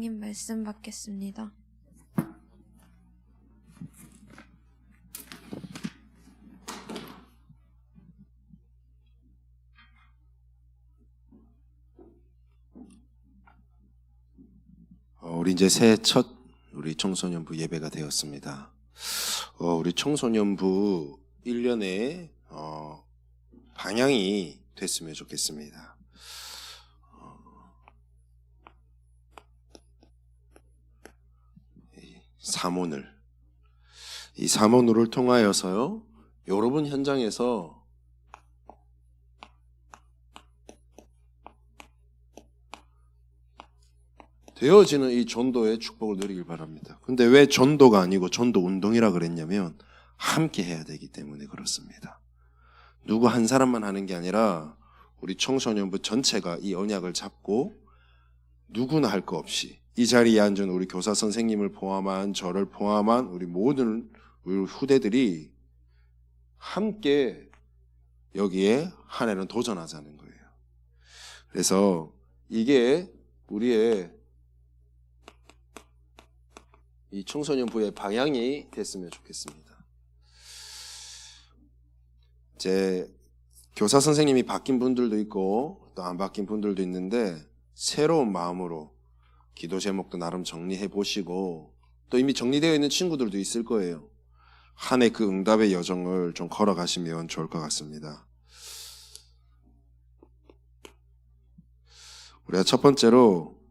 선생님 말씀 받겠습니다. 우리 이제 새해 첫 우리 청소년부 예배가 되었습니다. 우리 청소년부 1년의 방향이 됐으면 좋겠습니다. 이 사모늘을 통하여서요, 여러분 현장에서 되어지는 이 전도의 축복을 누리길 바랍니다. 근데 왜 전도가 아니고 전도 운동이라 그랬냐면 함께 해야 되기 때문에 그렇습니다. 누구 한 사람만 하는 게 아니라 우리 청소년부 전체가 이 언약을 잡고 누구나 할 거 없이 이 자리에 앉은 우리 교사 선생님을 포함한 저를 포함한 우리 모든 우리 후대들이 함께 여기에 한 해는 도전하자는 거예요. 그래서 이게 우리의 이 청소년부의 방향이 됐으면 좋겠습니다. 이제 교사 선생님이 바뀐 분들도 있고 또 안 바뀐 분들도 있는데 새로운 마음으로 기도 제목도 나름 정리해 보시고 또 이미 정리되어 있는 친구들도 있을 거예요. 한 해 그 응답의 여정을 좀 걸어가시면 좋을 것 같습니다. 우리가 첫 번째로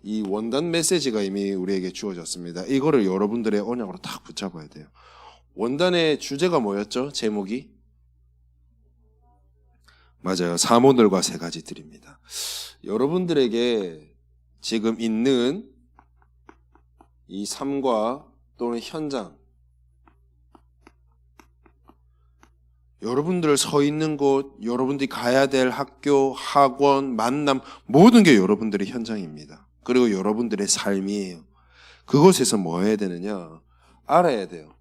이 원단 메시지가 이미 우리에게 주어졌습니다. 이거를 여러분들의 언약으로 딱 붙잡아야 돼요. 원단의 주제가 뭐였죠? 제목이? 맞아요. 사모들과 세 가지 뜰입니다. 여러분들에게 지금 있는 이 삶과 또는 현장, 여러분들 서 있는 곳, 여러분들이 가야 될 학교, 학원, 만남, 모든 게 여러분들의 현장입니다. 그리고 여러분들의 삶이에요. 그곳에서 뭐 해야 되느냐? 알아야 돼요.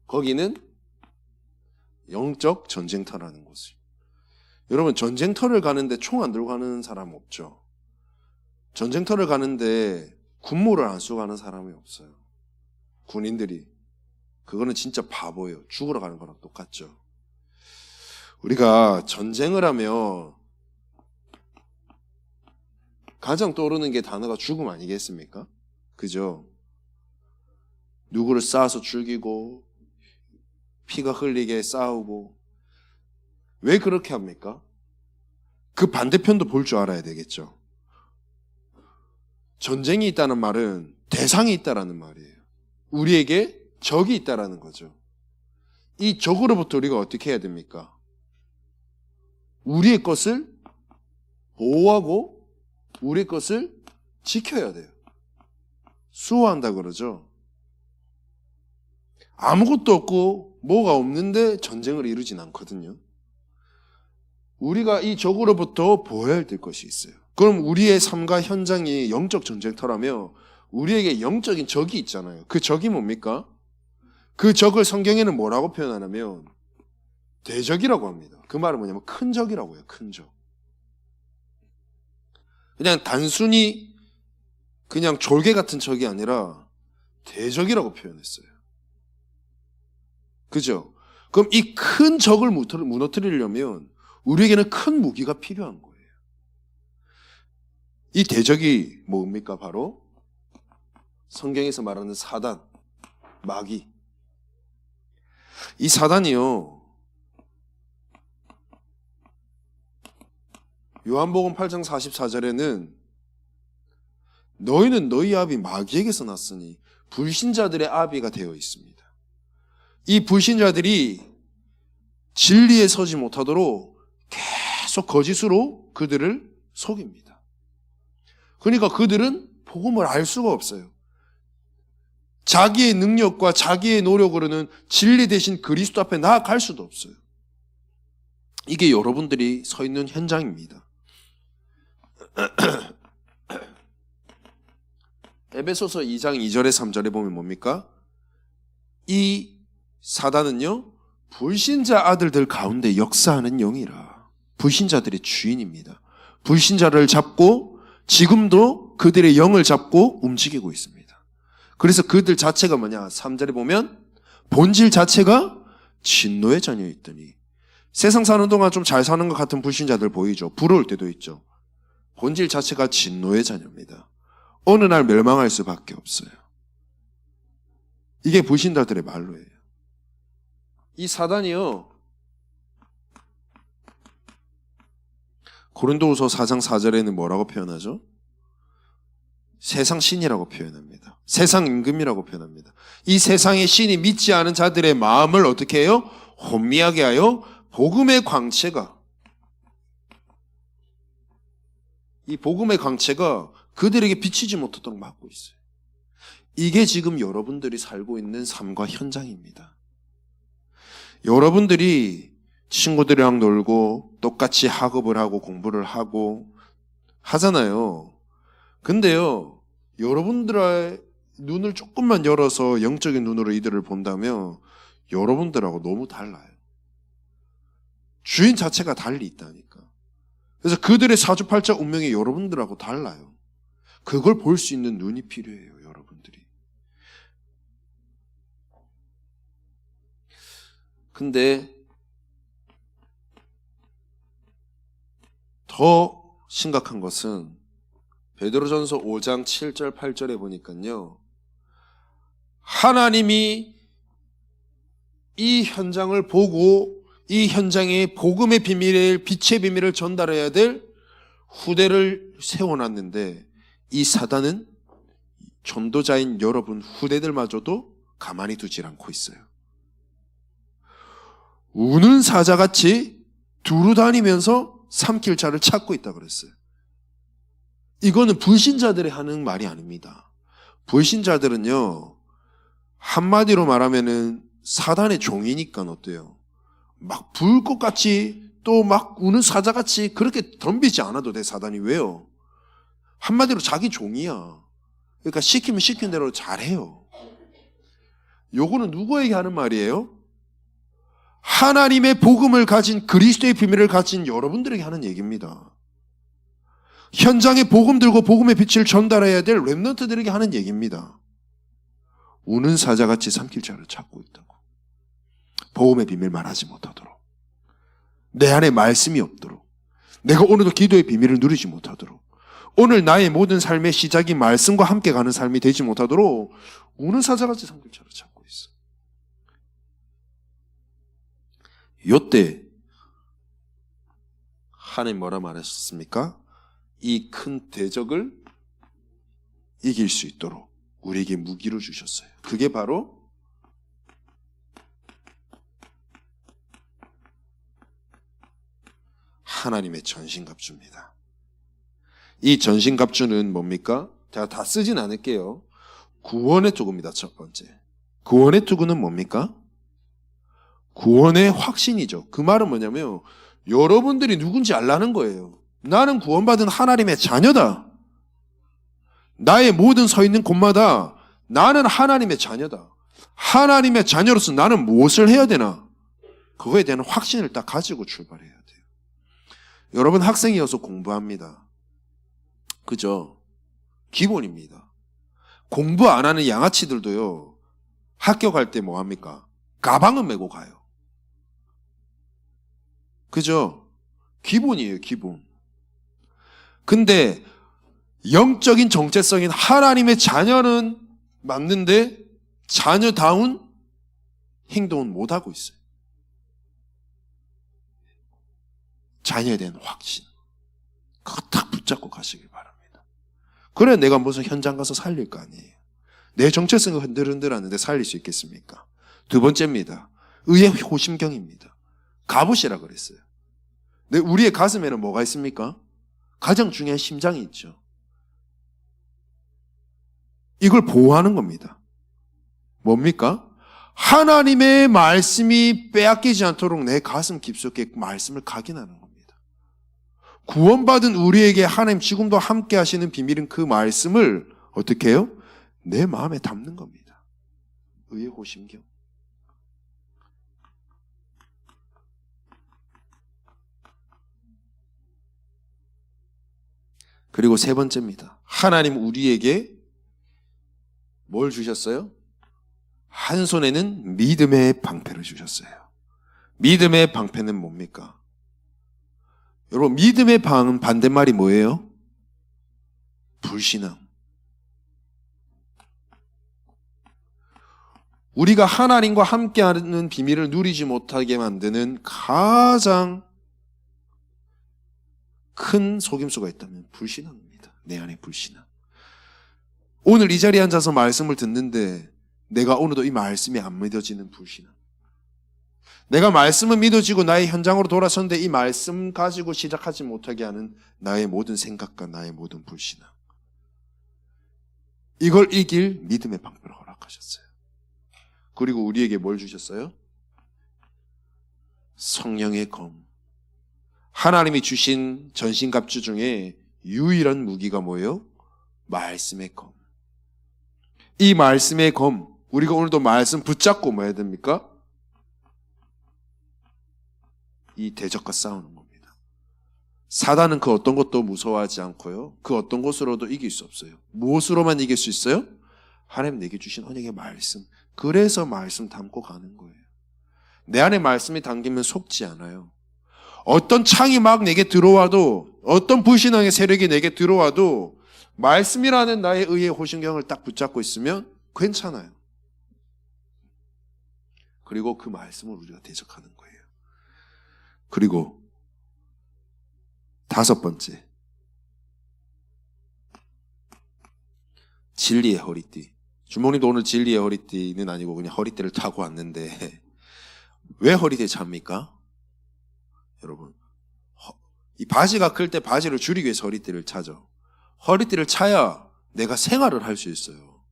거기는 영적 전쟁터라는 곳이에요. 여러분, 전쟁터를 가는데 총 안 들고 가는 사람 없죠? 전쟁터를 가는데 군무를 안 쓰고 가는 사람이 없어요. 군인들이. 그거는 진짜 바보예요. 죽으러 가는 거랑 똑같죠. 우리가 전쟁을 하면 가장 떠오르는 게 단어가 죽음 아니겠습니까? 그죠? 누구를 쏴서 죽이고 피가 흘리게 싸우고. 왜 그렇게 합니까? 그 반대편도 볼 줄 알아야 되겠죠. 전쟁이 있다는 말은 대상이 있다라는 말이에요. 우리에게 적이 있다라는 거죠. 이 적으로부터 우리가 어떻게 해야 됩니까? 우리의 것을 보호하고 우리의 것을 지켜야 돼요. 수호한다 그러죠. 아무것도 없고 뭐가 없는데 전쟁을 이루진 않거든요. 우리가 이 적으로부터 보호해야 될 것이 있어요. 그럼 우리의 삶과 현장이 영적 전쟁터라며 우리에게 영적인 적이 있잖아요. 그 적이 뭡니까? 그 적을 성경에는 뭐라고 표현하냐면 대적이라고 합니다. 그 말은 뭐냐면 큰 적이라고 해요. 큰 적. 그냥 단순히 그냥 졸개 같은 적이 아니라 대적이라고 표현했어요. 그죠? 그럼 이 큰 적을 무너뜨리려면 우리에게는 큰 무기가 필요한 거예요. 이 대적이 뭡니까? 바로 성경에서 말하는 사단, 마귀. 이 사단이요, 요한복음 8장 44절에는 너희는 너희 아비 마귀에게서 났으니 불신자들의 아비가 되어 있습니다. 이 불신자들이 진리에 서지 못하도록 계속 거짓으로 그들을 속입니다. 그러니까 그들은 복음을 알 수가 없어요. 자기의 능력과 자기의 노력으로는 진리 대신 그리스도 앞에 나아갈 수도 없어요. 이게 여러분들이 서 있는 현장입니다. 에베소서 2장 2절에 3절에 보면 뭡니까? 이 사단은요, 불신자 아들들 가운데 역사하는 영이라. 불신자들의 주인입니다. 불신자를 잡고 지금도 그들의 영을 잡고 움직이고 있습니다. 그래서 그들 자체가 뭐냐? 3절에 보면 본질 자체가 진노의 자녀였더니, 세상 사는 동안 좀 잘 사는 것 같은 불신자들 보이죠? 부러울 때도 있죠. 본질 자체가 진노의 자녀입니다. 어느 날 멸망할 수밖에 없어요. 이게 불신자들의 말로예요. 이 사단이요, 고린도후서 4장 4절에는 뭐라고 표현하죠? 세상 신이라고 표현합니다. 세상 임금이라고 표현합니다. 이 세상의 신이 믿지 않은 자들의 마음을 어떻게 해요? 혼미하게 하여 복음의 광채가, 이 복음의 광채가 그들에게 비치지 못하도록 막고 있어요. 이게 지금 여러분들이 살고 있는 삶과 현장입니다. 여러분들이 친구들이랑 놀고 똑같이 학업을 하고 공부를 하고 하잖아요. 근데요, 여러분들의 눈을 조금만 열어서 영적인 눈으로 이들을 본다면 여러분들하고 너무 달라요. 주인 자체가 달리 있다니까. 그래서 그들의 사주팔자 운명이 여러분들하고 달라요. 그걸 볼 수 있는 눈이 필요해요, 여러분들이. 근데 더 심각한 것은 베드로전서 5장 7절 8절에 보니까요, 하나님이 이 현장을 보고 이 현장에 복음의 비밀을, 빛의 비밀을 전달해야 될 후대를 세워놨는데, 이 사단은 전도자인 여러분 후대들마저도 가만히 두질 않고 있어요. 우는 사자같이 두루 다니면서 삼킬 자를 찾고 있다 그랬어요. 이거는 불신자들이 하는 말이 아닙니다. 불신자들은요, 한마디로 말하면은 사단의 종이니까 어때요? 막 불꽃같이 또 막 우는 사자같이 그렇게 덤비지 않아도 돼, 사단이. 왜요? 한마디로 자기 종이야. 그러니까 시키면 시킨 대로 잘해요. 요거는 누구에게 하는 말이에요? 하나님의 복음을 가진, 그리스도의 비밀을 가진 여러분들에게 하는 얘기입니다. 현장에 복음 들고 복음의 빛을 전달해야 될 렘넌트들에게 하는 얘기입니다. 우는 사자같이 삼킬 자를 찾고 있다고. 복음의 비밀 말하지 못하도록, 내 안에 말씀이 없도록, 내가 오늘도 기도의 비밀을 누리지 못하도록, 오늘 나의 모든 삶의 시작이 말씀과 함께 가는 삶이 되지 못하도록 우는 사자같이 삼킬 자를 찾고 있어. 요때 하나님 뭐라 말하셨습니까? 이 큰 대적을 이길 수 있도록 우리에게 무기를 주셨어요. 그게 바로 하나님의 전신갑주입니다. 이 전신갑주는 뭡니까? 제가 다 쓰진 않을게요. 구원의 투구입니다. 첫 번째. 구원의 투구는 뭡니까? 구원의 확신이죠. 그 말은 뭐냐면 여러분들이 누군지 알라는 거예요. 나는 구원받은 하나님의 자녀다. 나의 모든 서 있는 곳마다 나는 하나님의 자녀다. 하나님의 자녀로서 나는 무엇을 해야 되나? 그거에 대한 확신을 딱 가지고 출발해야 돼요. 여러분 학생이어서 공부합니다. 그죠? 기본입니다. 공부 안 하는 양아치들도요, 학교 갈 때 뭐 합니까? 가방은 메고 가요. 그죠? 기본이에요, 기본. 근데 영적인 정체성인 하나님의 자녀는 맞는데 자녀다운 행동은 못하고 있어요. 자녀에 대한 확신, 그거 딱 붙잡고 가시길 바랍니다. 그래 내가 무슨 현장 가서 살릴 거 아니에요. 내 정체성을 흔들흔들하는데 살릴 수 있겠습니까? 두 번째입니다. 의의 호심경입니다. 갑옷이라 그랬어요. 우리의 가슴에는 뭐가 있습니까? 가장 중요한 심장이 있죠. 이걸 보호하는 겁니다. 뭡니까? 하나님의 말씀이 빼앗기지 않도록 내 가슴 깊숙이 말씀을 각인하는 겁니다. 구원받은 우리에게 하나님 지금도 함께 하시는 비밀은 그 말씀을 어떻게 해요? 내 마음에 담는 겁니다. 의의 호심경. 그리고 세 번째입니다. 하나님 우리에게 뭘 주셨어요? 한 손에는 믿음의 방패를 주셨어요. 믿음의 방패는 뭡니까? 여러분, 믿음의 반대말이 뭐예요? 불신앙. 우리가 하나님과 함께하는 비밀을 누리지 못하게 만드는 가장 큰 속임수가 있다면 불신앙입니다. 내 안에 불신앙. 오늘 이 자리에 앉아서 말씀을 듣는데 내가 오늘도 이 말씀이 안 믿어지는 불신앙. 내가 말씀은 믿어지고 나의 현장으로 돌아섰는데 이 말씀 가지고 시작하지 못하게 하는 나의 모든 생각과 나의 모든 불신앙. 이걸 이길 믿음의 방법을 허락하셨어요. 그리고 우리에게 뭘 주셨어요? 성령의 검. 하나님이 주신 전신갑주 중에 유일한 무기가 뭐예요? 말씀의 검. 이 말씀의 검, 우리가 오늘도 말씀 붙잡고 뭐 해야 됩니까? 이 대적과 싸우는 겁니다. 사단은 그 어떤 것도 무서워하지 않고요. 그 어떤 것으로도 이길 수 없어요. 무엇으로만 이길 수 있어요? 하나님 내게 주신 언약의 말씀. 그래서 말씀 담고 가는 거예요. 내 안에 말씀이 담기면 속지 않아요. 어떤 창이 막 내게 들어와도, 어떤 불신앙의 세력이 내게 들어와도 말씀이라는 나의 의의 호신경을 딱 붙잡고 있으면 괜찮아요. 그리고 그 말씀을 우리가 대적하는 거예요. 그리고 다섯 번째, 진리의 허리띠. 주목님도 오늘 진리의 허리띠는 아니고 그냥 허리띠를 타고 왔는데 왜 허리띠에 잡니까? 여러분, 이 바지가 클 때 바지를 줄이기 위해서 허리띠를 차죠. 허리띠를 차야 내가 생활을 할 수 있어요.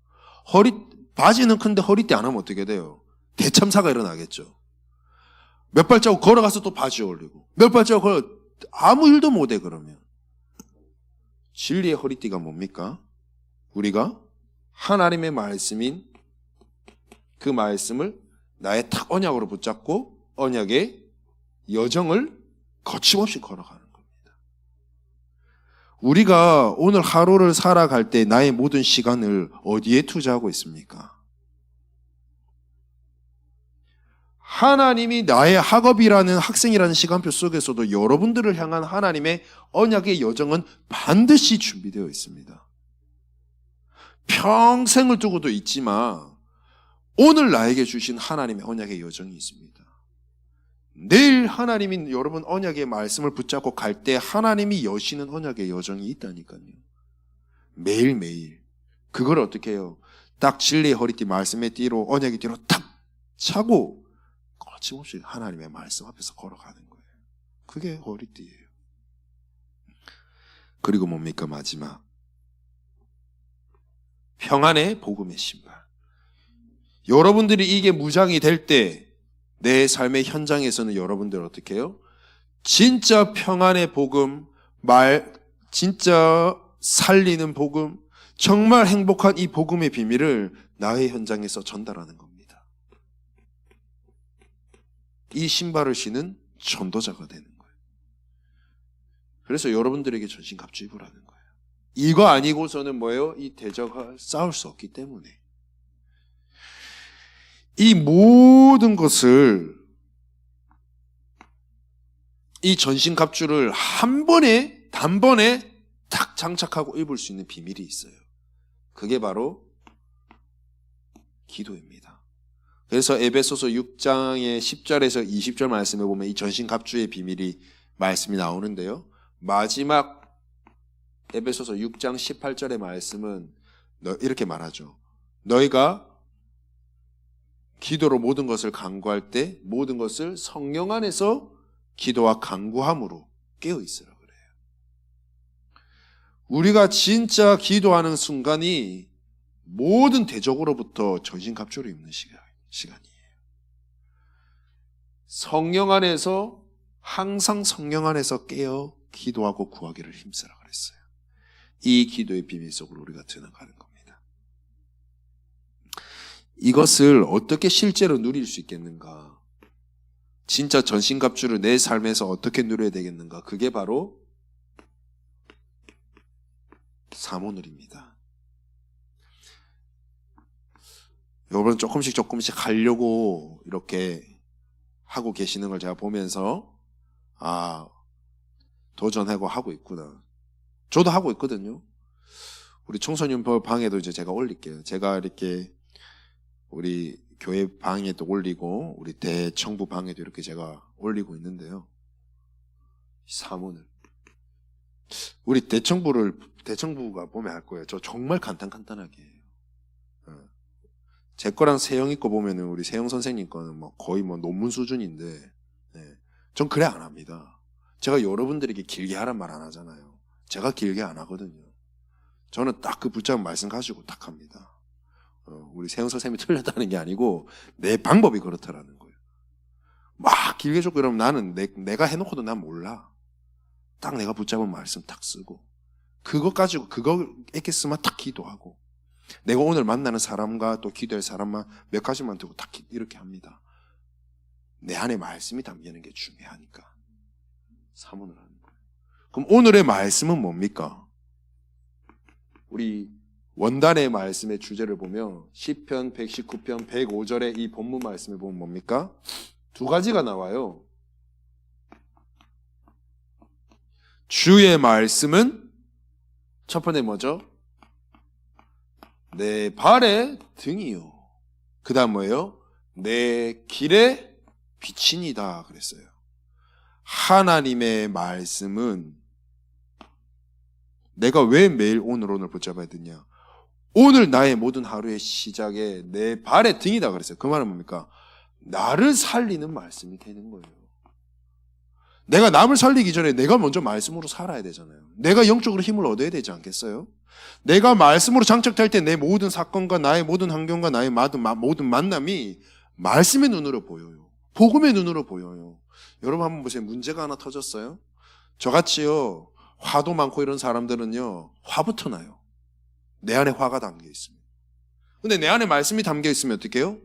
바지는 큰데 허리띠 안 하면 어떻게 돼요? 대참사가 일어나겠죠. 몇 발자국 걸어가서 또 바지 올리고 몇 발자국 걸어 아무 일도 못해. 그러면 진리의 허리띠가 뭡니까? 우리가 하나님의 말씀인 그 말씀을 나의 탁 언약으로 붙잡고 언약의 여정을 거침없이 걸어가는 겁니다. 우리가 오늘 하루를 살아갈 때 나의 모든 시간을 어디에 투자하고 있습니까? 하나님이 나의 학업이라는 학생이라는 시간표 속에서도 여러분들을 향한 하나님의 언약의 여정은 반드시 준비되어 있습니다. 평생을 두고도 있지만 오늘 나에게 주신 하나님의 언약의 여정이 있습니다. 내일 하나님이 여러분 언약의 말씀을 붙잡고 갈 때 하나님이 여시는 언약의 여정이 있다니까요. 매일매일. 그걸 어떻게 해요? 딱 진리의 허리띠 말씀의 띠로 언약의 띠로 탁 차고 거침없이 하나님의 말씀 앞에서 걸어가는 거예요. 그게 허리띠예요. 그리고 뭡니까? 마지막, 평안의 복음의 신발. 여러분들이 이게 무장이 될 때 내 삶의 현장에서는 여러분들 어떻게 해요? 진짜 평안의 복음, 진짜 살리는 복음, 정말 행복한 이 복음의 비밀을 나의 현장에서 전달하는 겁니다. 이 신발을 신은 전도자가 되는 거예요. 그래서 여러분들에게 전신갑주 입으라는 거예요. 이거 아니고서는 뭐예요? 이 대적과 싸울 수 없기 때문에. 이 모든 것을, 이 전신갑주를 한 번에, 단번에 탁 장착하고 입을 수 있는 비밀이 있어요. 그게 바로 기도입니다. 그래서 에베소서 6장의 10절에서 20절 말씀에 보면 이 전신갑주의 비밀이 말씀이 나오는데요. 마지막 에베소서 6장 18절의 말씀은 이렇게 말하죠. 너희가 기도로 모든 것을 간구할 때 모든 것을 성령 안에서 기도와 간구함으로 깨어 있으라 그래요. 우리가 진짜 기도하는 순간이 모든 대적으로부터 전신갑주를 입는 시간이에요. 성령 안에서, 항상 성령 안에서 깨어 기도하고 구하기를 힘쓰라 그랬어요. 이 기도의 비밀 속으로 우리가 들어가는 겁니다. 이것을 어떻게 실제로 누릴 수 있겠는가? 진짜 전신갑주를 내 삶에서 어떻게 누려야 되겠는가? 그게 바로 사모늘입니다. 여러분 조금씩 하려고 이렇게 하고 계시는 걸 제가 보면서 도전하고 하고 있구나. 저도 하고 있거든요. 우리 청소년 방에도 이제 제가 올릴게요. 제가 이렇게 우리 교회 방에도 올리고 우리 대청부 방에도 이렇게 제가 올리고 있는데요. 사모늘. 우리 대청부가 보면 알 거예요. 저 정말 간단하게 해요. 제 거랑 세영이 거 보면은 우리 세영 선생님 거는 뭐 거의 뭐 논문 수준인데, 전 그래 안 합니다. 제가 여러분들에게 길게 하란 말 안 하잖아요. 제가 길게 안 하거든요. 저는 딱 그 붙잡은 말씀 가지고 딱 합니다. 우리 세영 선생님이 틀렸다는 게 아니고 내 방법이 그렇다라는 거예요. 막 길게 줬고 이러면 나는 내가 해놓고도 난 몰라. 딱 내가 붙잡은 말씀 딱 쓰고 그거 가지고 그거 엑기스만 딱 기도하고 내가 오늘 만나는 사람과 또 기도할 사람만 몇 가지만 두고 딱 이렇게 합니다. 내 안에 말씀이 담기는 게 중요하니까 사모를 하는 거예요. 그럼 오늘의 말씀은 뭡니까? 우리 원단의 말씀의 주제를 보면 시편 119편 105절의 이 본문 말씀을 보면 뭡니까? 두 가지가 나와요. 주의 말씀은 첫 번째 뭐죠? 내 발의 등이요. 그 다음 뭐예요? 내 길의 빛이니다 그랬어요. 하나님의 말씀은 내가 왜 매일 오늘 붙잡아야 되냐? 오늘 나의 모든 하루의 시작에 내 발의 등이다 그랬어요. 그 말은 뭡니까? 나를 살리는 말씀이 되는 거예요. 내가 남을 살리기 전에 내가 먼저 말씀으로 살아야 되잖아요. 내가 영적으로 힘을 얻어야 되지 않겠어요? 내가 말씀으로 장착될 때 내 모든 사건과 나의 모든 환경과 나의 모든 만남이 말씀의 눈으로 보여요. 복음의 눈으로 보여요. 여러분 한번 보세요. 문제가 하나 터졌어요. 저같이요 화도 많고 이런 사람들은요 화부터 나요. 내 안에 화가 담겨 있습니다. 근데 내 안에 말씀이 담겨 있으면 어떻게 해요?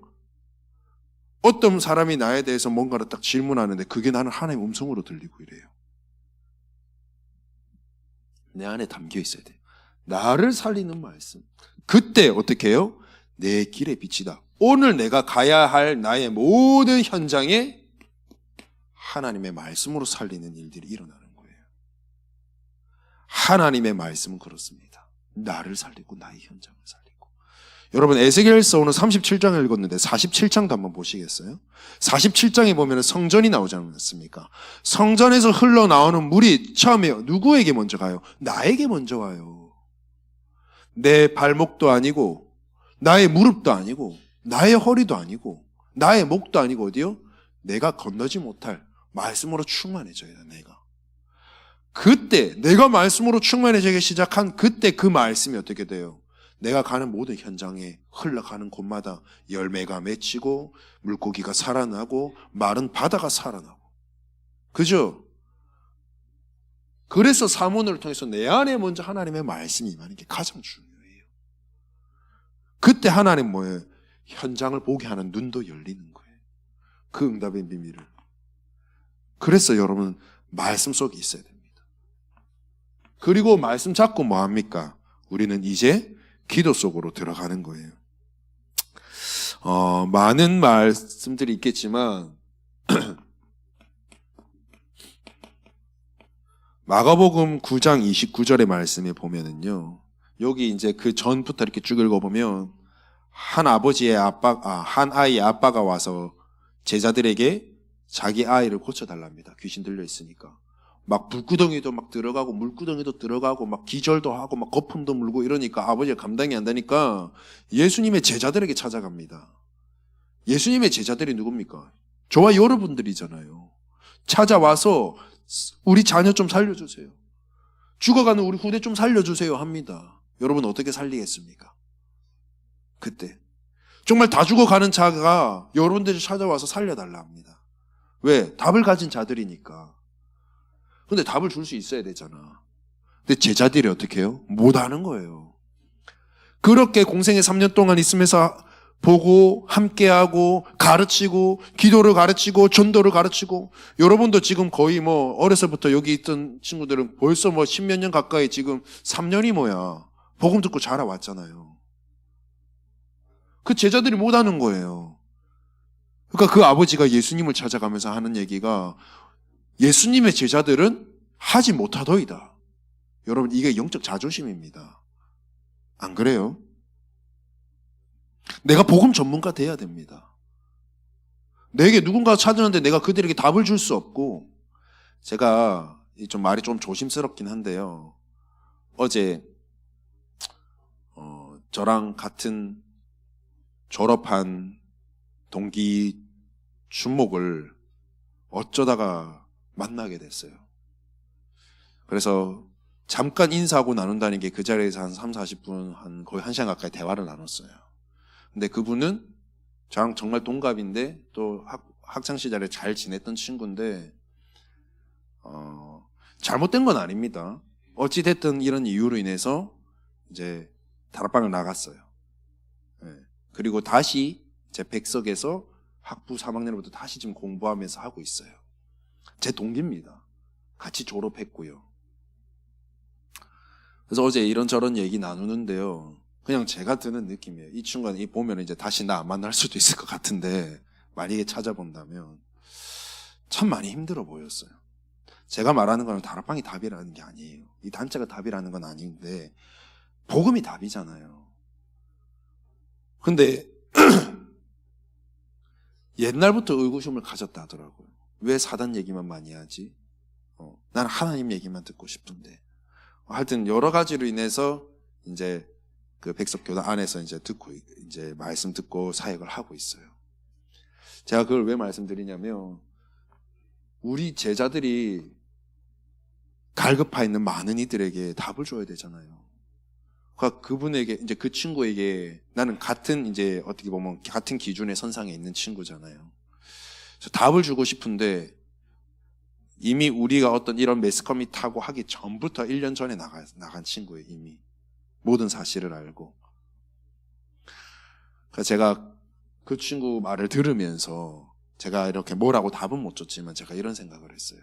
어떤 사람이 나에 대해서 뭔가를 딱 질문하는데 그게 나는 하나님의 음성으로 들리고 이래요. 내 안에 담겨 있어야 돼요. 나를 살리는 말씀. 그때 어떻게 해요? 내 길의 빛이다. 오늘 내가 가야 할 나의 모든 현장에 하나님의 말씀으로 살리는 일들이 일어나는 거예요. 하나님의 말씀은 그렇습니다. 나를 살리고 나의 현장을 살리고. 여러분 에스겔서 오늘 37장을 읽었는데 47장도 한번 보시겠어요? 47장에 보면 성전이 나오지 않습니까? 성전에서 흘러나오는 물이 처음에 누구에게 먼저 가요? 나에게 먼저 와요. 내 발목도 아니고 나의 무릎도 아니고 나의 허리도 아니고 나의 목도 아니고 어디요? 내가 건너지 못할 말씀으로 충만해져야 돼. 내가 그때 내가 말씀으로 충만해지기 시작한 그때 그 말씀이 어떻게 돼요? 내가 가는 모든 현장에 흘러가는 곳마다 열매가 맺히고 물고기가 살아나고 마른 바다가 살아나고. 그죠? 그래서 사모늘을 통해서 내 안에 먼저 하나님의 말씀이 임하는 게 가장 중요해요. 그때 하나님 뭐예요? 현장을 보게 하는 눈도 열리는 거예요. 그 응답의 비밀을. 그래서 여러분 말씀 속에 있어야 됩니다. 그리고 말씀 잡고 뭐합니까? 우리는 이제 기도 속으로 들어가는 거예요. 많은 말씀들이 있겠지만 마가복음 9장 29절의 말씀에 보면은요. 여기 이제 그 전부터 이렇게 쭉 읽어보면 한 아이의 아빠가 와서 제자들에게 자기 아이를 고쳐달랍니다. 귀신 들려 있으니까. 막 불구덩이도 막 들어가고 물구덩이도 들어가고 막 기절도 하고 막 거품도 물고 이러니까 아버지가 감당이 안 되니까 예수님의 제자들에게 찾아갑니다. 예수님의 제자들이 누굽니까? 저와 여러분들이잖아요. 찾아와서 우리 자녀 좀 살려주세요. 죽어가는 우리 후대 좀 살려주세요 합니다. 여러분 어떻게 살리겠습니까? 그때 정말 다 죽어가는 자가 여러분들이 찾아와서 살려달라 합니다. 왜? 답을 가진 자들이니까. 근데 답을 줄 수 있어야 되잖아. 근데 제자들이 어떻게 해요? 못하는 거예요. 그렇게 공생에 3년 동안 있으면서 보고 함께하고 가르치고 기도를 가르치고 전도를 가르치고 여러분도 지금 거의 뭐 어려서부터 여기 있던 친구들은 벌써 뭐 십몇 년 가까이 지금 3년이 뭐야 복음 듣고 자라왔잖아요. 그 제자들이 못하는 거예요. 그러니까 그 아버지가 예수님을 찾아가면서 하는 얘기가 예수님의 제자들은 하지 못하더이다. 여러분 이게 영적 자존심입니다. 안 그래요? 내가 복음 전문가 돼야 됩니다. 내게 누군가 찾았는데 내가 그들에게 답을 줄 수 없고 제가 좀 말이 좀 조심스럽긴 한데요. 어제 저랑 같은 졸업한 동기 준목을 어쩌다가 만나게 됐어요. 그래서 잠깐 인사하고 나눈다는 게 그 자리에서 한 3, 40분 한 거의 1시간 가까이 대화를 나눴어요. 근데 그분은 저랑 정말 동갑인데 또 학창시절에 잘 지냈던 친구인데 잘못된 건 아닙니다. 어찌됐든 이런 이유로 인해서 이제 다락방을 나갔어요. 네. 그리고 다시 제 백석에서 학부 3학년부터 다시 지금 공부하면서 하고 있어요. 제 동기입니다. 같이 졸업했고요. 그래서 어제 이런저런 얘기 나누는데요. 그냥 제가 드는 느낌이에요. 이 친구는 보면 이제 다시 나 안 만날 수도 있을 것 같은데 만약에 찾아본다면 참 많이 힘들어 보였어요. 제가 말하는 건 다락방이 답이라는 게 아니에요. 이 단체가 답이라는 건 아닌데 복음이 답이잖아요. 근데 옛날부터 의구심을 가졌다 하더라고요. 왜 사단 얘기만 많이 하지? 나는 하나님 얘기만 듣고 싶은데. 하여튼 여러 가지로 인해서 이제 그 백석교단 안에서 이제 듣고 이제 말씀 듣고 사역을 하고 있어요. 제가 그걸 왜 말씀드리냐면 우리 제자들이 갈급해 있는 많은 이들에게 답을 줘야 되잖아요. 그러니까 그분에게 이제 그 친구에게 나는 같은 이제 어떻게 보면 같은 기준의 선상에 있는 친구잖아요. 그래서 답을 주고 싶은데 이미 우리가 어떤 이런 매스컴이 타고 하기 전부터 1년 전에 나간 친구예요. 이미 모든 사실을 알고. 그래서 제가 그 친구 말을 들으면서 제가 이렇게 뭐라고 답은 못 줬지만 제가 이런 생각을 했어요.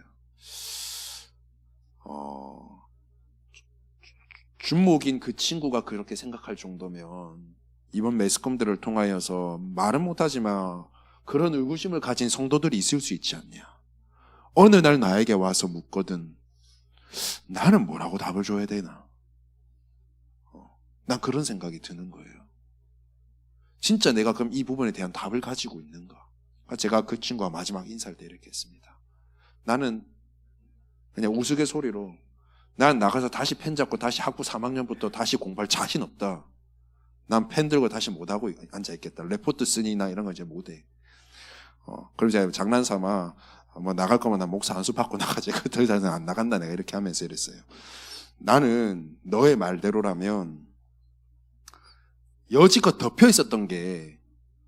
준목인 그 친구가 그렇게 생각할 정도면 이번 매스컴들을 통하여서 말은 못하지만 그런 의구심을 가진 성도들이 있을 수 있지 않냐. 어느 날 나에게 와서 묻거든 나는 뭐라고 답을 줘야 되나. 난 그런 생각이 드는 거예요. 진짜 내가 그럼 이 부분에 대한 답을 가지고 있는가. 제가 그 친구와 마지막 인사를 때 이렇게 했습니다. 나는 그냥 우스갯소리로 난 나가서 다시 펜 잡고 다시 학부 3학년부터 다시 공부할 자신 없다. 난 펜 들고 다시 못하고 앉아있겠다. 레포트 쓰니나 이런 거 이제 못해. 그럼 제가 장난삼아 뭐 나갈 거면 난 목사 안수 받고 나가지. 더 이상 안 나간다 내가 이렇게 하면서 이랬어요. 나는 너의 말대로라면 여지껏 덮여 있었던 게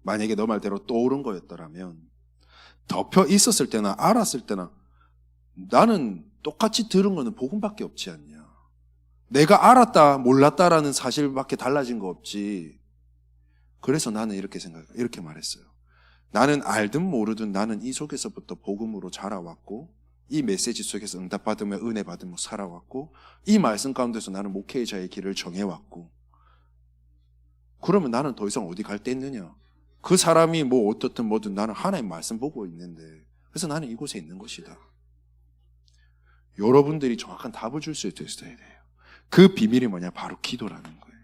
만약에 너 말대로 떠오른 거였더라면 덮여 있었을 때나 알았을 때나 나는 똑같이 들은 거는 복음밖에 없지 않냐. 내가 알았다 몰랐다라는 사실밖에 달라진 거 없지. 그래서 나는 이렇게 말했어요. 나는 알든 모르든 나는 이 속에서부터 복음으로 자라왔고 이 메시지 속에서 응답받으며 은혜 받으며 살아왔고 이 말씀 가운데서 나는 목회자의 길을 정해왔고 그러면 나는 더 이상 어디 갈 데 있느냐. 그 사람이 뭐 어떻든 뭐든 나는 하나님 말씀 보고 있는데 그래서 나는 이곳에 있는 것이다. 여러분들이 정확한 답을 줄 수 있어야 돼요. 그 비밀이 뭐냐? 바로 기도라는 거예요.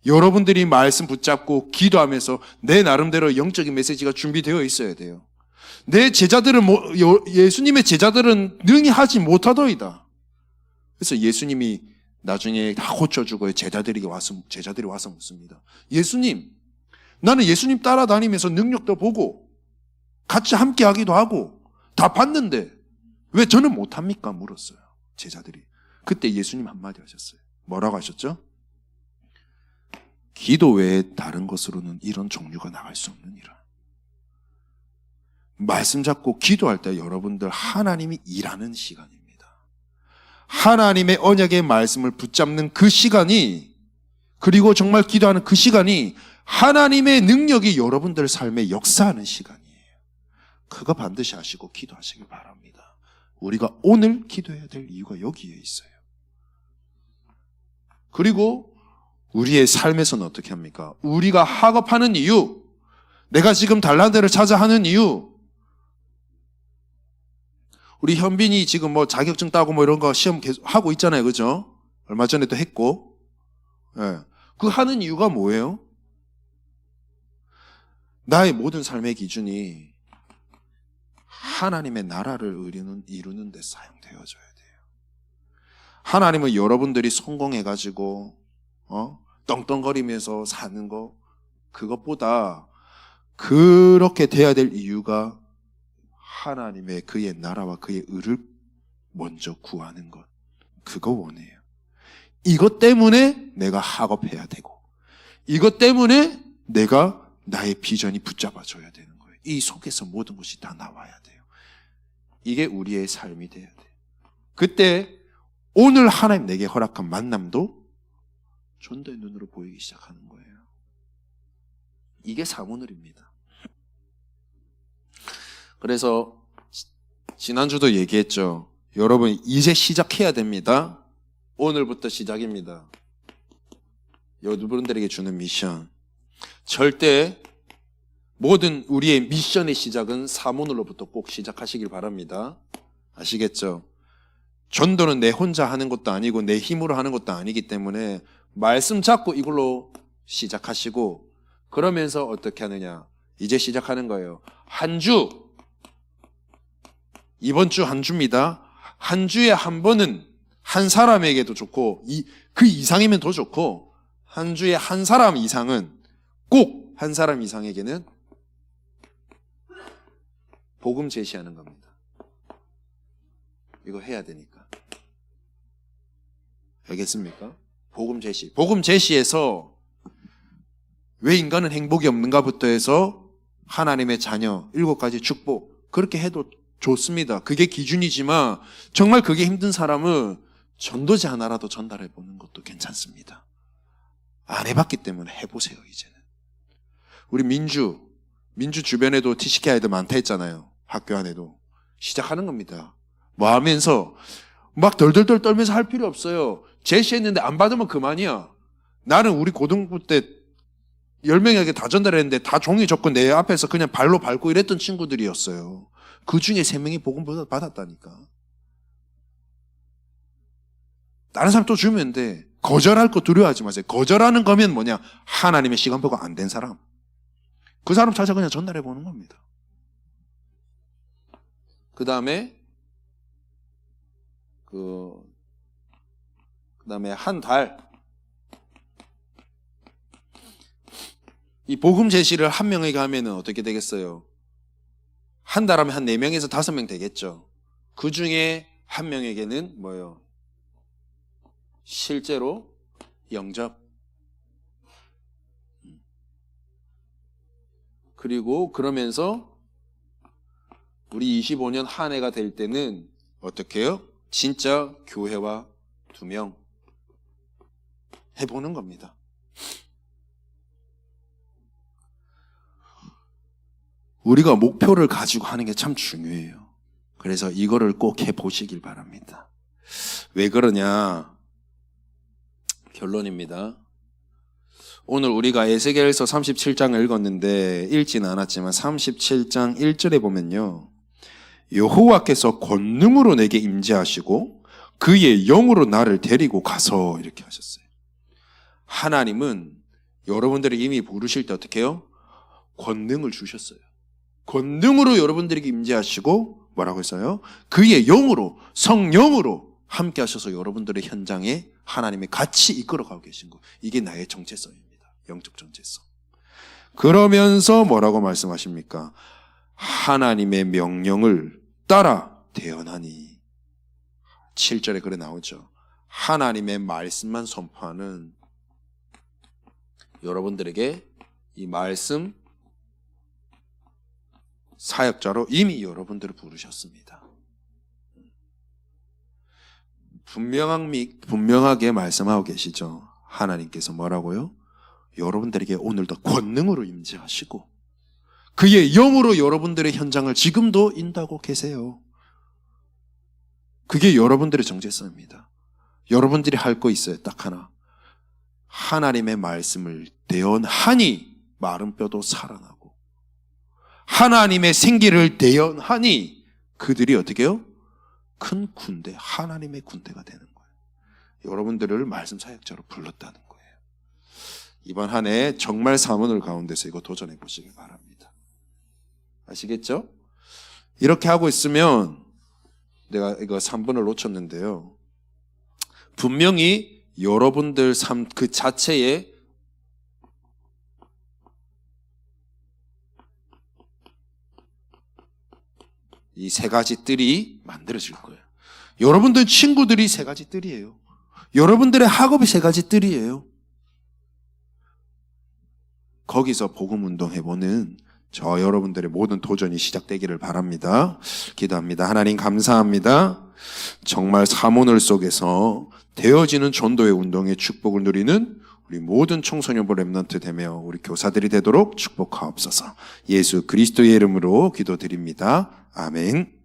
여러분들이 말씀 붙잡고 기도하면서 내 나름대로 영적인 메시지가 준비되어 있어야 돼요. 내 제자들은 예수님의 제자들은 능히 하지 못하더이다. 그래서 예수님이 나중에 다 고쳐주고 제자들이 와서 묻습니다. 예수님, 나는 예수님 따라다니면서 능력도 보고 같이 함께 하기도 하고 다 봤는데 왜 저는 못합니까? 물었어요. 제자들이. 그때 예수님 한마디 하셨어요. 뭐라고 하셨죠? 기도 외에 다른 것으로는 이런 종류가 나갈 수 없느니라. 말씀 잡고 기도할 때 여러분들 하나님이 일하는 시간입니다. 하나님의 언약의 말씀을 붙잡는 그 시간이 그리고 정말 기도하는 그 시간이 하나님의 능력이 여러분들 삶에 역사하는 시간이에요. 그거 반드시 아시고 기도하시길 바랍니다. 우리가 오늘 기도해야 될 이유가 여기에 있어요. 그리고 우리의 삶에서는 어떻게 합니까? 우리가 학업하는 이유, 내가 지금 달란트를 찾아 하는 이유, 우리 현빈이 지금 뭐 자격증 따고 뭐 이런 거 시험 계속 하고 있잖아요. 그죠? 얼마 전에도 했고. 예. 그 하는 이유가 뭐예요? 나의 모든 삶의 기준이 하나님의 나라를 이루는 데 사용되어져야 돼요. 하나님은 여러분들이 성공해가지고 떵떵거리면서 사는 거, 그것보다 그렇게 돼야 될 이유가 하나님의 그의 나라와 그의 의를 먼저 구하는 것, 그거 원해요. 이것 때문에 내가 학업해야 되고, 이것 때문에 내가 나의 비전이 붙잡아줘야 되는 거예요. 이 속에서 모든 것이 다 나와야 돼요. 이게 우리의 삶이 돼야 돼요. 그때 오늘 하나님 내게 허락한 만남도 전도의 눈으로 보이기 시작하는 거예요. 이게 사모늘입니다. 그래서 지난주도 얘기했죠. 여러분 이제 시작해야 됩니다. 오늘부터 시작입니다. 여러분들에게 주는 미션. 절대 모든 우리의 미션의 시작은 사모늘로부터 꼭 시작하시길 바랍니다. 아시겠죠? 전도는 내 혼자 하는 것도 아니고 내 힘으로 하는 것도 아니기 때문에 말씀 잡고 이걸로 시작하시고, 그러면서 어떻게 하느냐, 이제 시작하는 거예요. 한 주, 이번 주 한 주입니다. 한 주에 한 번은 한 사람에게도 좋고 그 이상이면 더 좋고, 한 주에 한 사람 이상은, 꼭 한 사람 이상에게는 복음 제시하는 겁니다. 이거 해야 되니까. 알겠습니까? 복음 제시. 복음 제시에서 왜 인간은 행복이 없는가부터 해서 하나님의 자녀, 7가지 축복, 그렇게 해도 좋습니다. 그게 기준이지만 정말 그게 힘든 사람은 전도지 하나라도 전달해 보는 것도 괜찮습니다. 안 해봤기 때문에 해보세요. 이제는. 우리 민주 주변에도 TCK 아이들 많다 했잖아요. 학교 안에도. 시작하는 겁니다. 뭐 하면서 막 덜덜덜 떨면서 할 필요 없어요. 제시했는데 안 받으면 그만이야. 나는 우리 고등부 때 10명에게 다 전달했는데 다 종이 접고 내 앞에서 그냥 발로 밟고 이랬던 친구들이었어요. 그 중에 3명이 복음 받았다니까. 다른 사람 또 주면 돼. 거절할 거 두려워하지 마세요. 거절하는 거면 뭐냐? 하나님의 시간표가 안 된 사람. 그 사람 찾아 그냥 전달해 보는 겁니다. 그 다음에 한 달, 이 복음 제시를 한 명에게 하면은 어떻게 되겠어요? 한 달 하면 한 4명에서 5명 되겠죠. 그 중에 한 명에게는 뭐예요? 실제로 영접. 그리고 그러면서 우리 25년 한 해가 될 때는 어떻게 해요? 진짜 교회와 2명 해보는 겁니다. 우리가 목표를 가지고 하는 게 참 중요해요. 그래서 이거를 꼭 해보시길 바랍니다. 왜 그러냐? 결론입니다. 오늘 우리가 에스겔서 37장을 읽었는데 읽지는 않았지만 37장 1절에 보면요, 여호와께서 권능으로 내게 임재하시고 그의 영으로 나를 데리고 가서, 이렇게 하셨어요. 하나님은 여러분들이 이미 부르실 때 어떻게 해요? 권능을 주셨어요. 권능으로 여러분들에게 임재하시고 뭐라고 했어요? 그의 영으로, 성령으로 함께 하셔서 여러분들의 현장에 하나님이 같이 이끌어가고 계신 거. 이게 나의 정체성입니다. 영적 정체성. 그러면서 뭐라고 말씀하십니까? 하나님의 명령을 따라 대언하니. 7절에 그래 나오죠. 하나님의 말씀만 선포하는 여러분들에게 이 말씀 사역자로 이미 여러분들을 부르셨습니다. 분명하게 말씀하고 계시죠. 하나님께서 뭐라고요? 여러분들에게 오늘도 권능으로 임재하시고 그의 영으로 여러분들의 현장을 지금도 인도하고 계세요. 그게 여러분들의 정체성입니다. 여러분들이 할 거 있어요. 딱 하나. 하나님의 말씀을 대언하니 마른 뼈도 살아나고 하나님의 생기를 대언하니 그들이 어떻게 해요? 큰 군대, 하나님의 군대가 되는 거예요. 여러분들을 말씀 사역자로 불렀다는 거예요. 이번 한 해 정말 사문을 가운데서 이거 도전해 보시기 바랍니다. 아시겠죠? 이렇게 하고 있으면 내가 이거 3분을 놓쳤는데요. 분명히 여러분들 삶 그 자체에 이 세 가지 뜰이 만들어질 거예요. 여러분들 친구들이 세 가지 뜰이에요. 여러분들의 학업이 세 가지 뜰이에요. 거기서 복음 운동해보는 저 여러분들의 모든 도전이 시작되기를 바랍니다. 기도합니다. 하나님 감사합니다. 정말 사모늘 속에서 되어지는 전도의 운동의 축복을 누리는 우리 모든 청소년부 렘넌트 되며 우리 교사들이 되도록 축복하옵소서. 예수 그리스도의 이름으로 기도드립니다. 아멘.